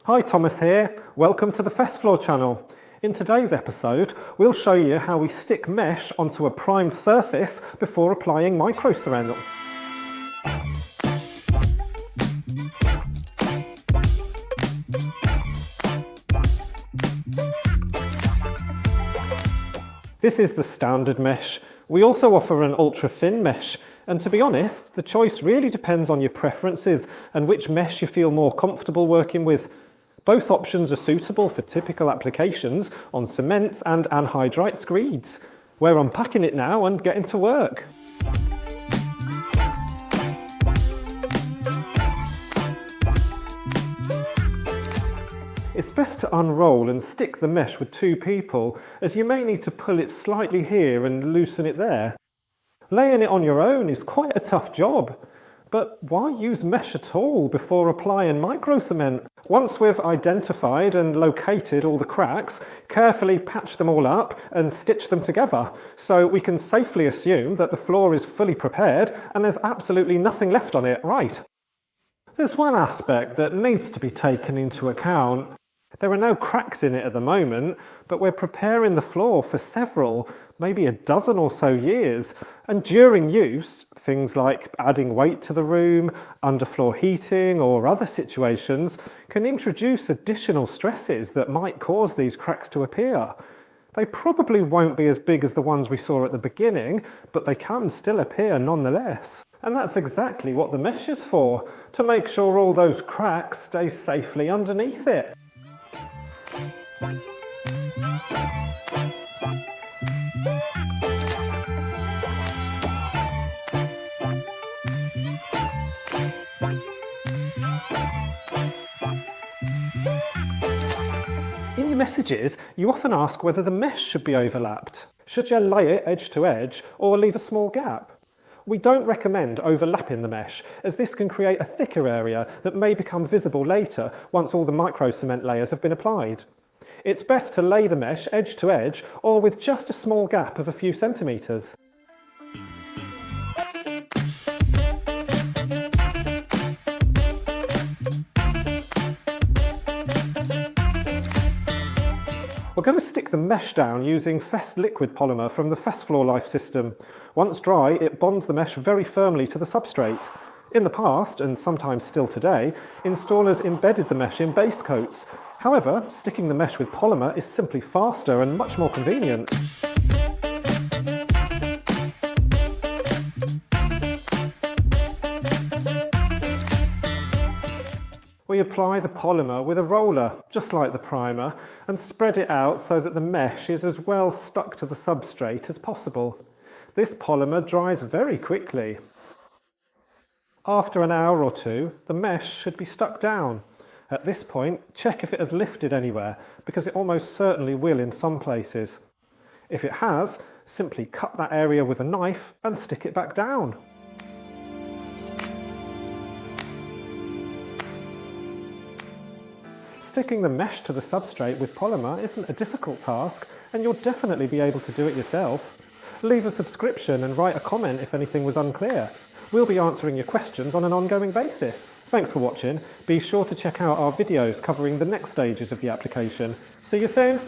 Hi, Thomas here. Welcome to the Festfloor channel. In today's episode, we'll show you how we stick mesh onto a primed surface before applying microcement. This is the standard mesh. We also offer an ultra-thin mesh, and to be honest, the choice really depends on your preferences and which mesh you feel more comfortable working with. Both options are suitable for typical applications on cements and anhydrite screeds. We're unpacking it now and getting to work. It's best to unroll and stick the mesh with two people, as you may need to pull it slightly here and loosen it there. Laying it on your own is quite a tough job, but why use mesh at all before applying microcement? Once we've identified and located all the cracks, carefully patch them all up and stitch them together, so we can safely assume that the floor is fully prepared and there's absolutely nothing left on it, right? There's one aspect that needs to be taken into account. There are no cracks in it at the moment, but we're preparing the floor for several, maybe a dozen or so years, and during use, things like adding weight to the room, underfloor heating or other situations can introduce additional stresses that might cause these cracks to appear. They probably won't be as big as the ones we saw at the beginning, but they can still appear nonetheless. And that's exactly what the mesh is for, to make sure all those cracks stay safely underneath it. In your messages, you often ask whether the mesh should be overlapped. Should you lay it edge to edge or leave a small gap? We don't recommend overlapping the mesh, as this can create a thicker area that may become visible later once all the microcement layers have been applied. It's best to lay the mesh edge to edge or with just a small gap of a few centimetres. We're going to stick the mesh down using Fest liquid polymer from the Festfloor life system. Once dry, it bonds the mesh very firmly to the substrate. In the past, and sometimes still today, installers embedded the mesh in base coats. However, sticking the mesh with polymer is simply faster and much more convenient. We apply the polymer with a roller, just like the primer, and spread it out so that the mesh is as well stuck to the substrate as possible. This polymer dries very quickly. After an hour or two, the mesh should be stuck down. At this point, check if it has lifted anywhere, because it almost certainly will in some places. If it has, simply cut that area with a knife and stick it back down. Sticking the mesh to the substrate with polymer isn't a difficult task, and you'll definitely be able to do it yourself. Leave a subscription and write a comment if anything was unclear. We'll be answering your questions on an ongoing basis. Thanks for watching. Be sure to check out our videos covering the next stages of the application. See you soon!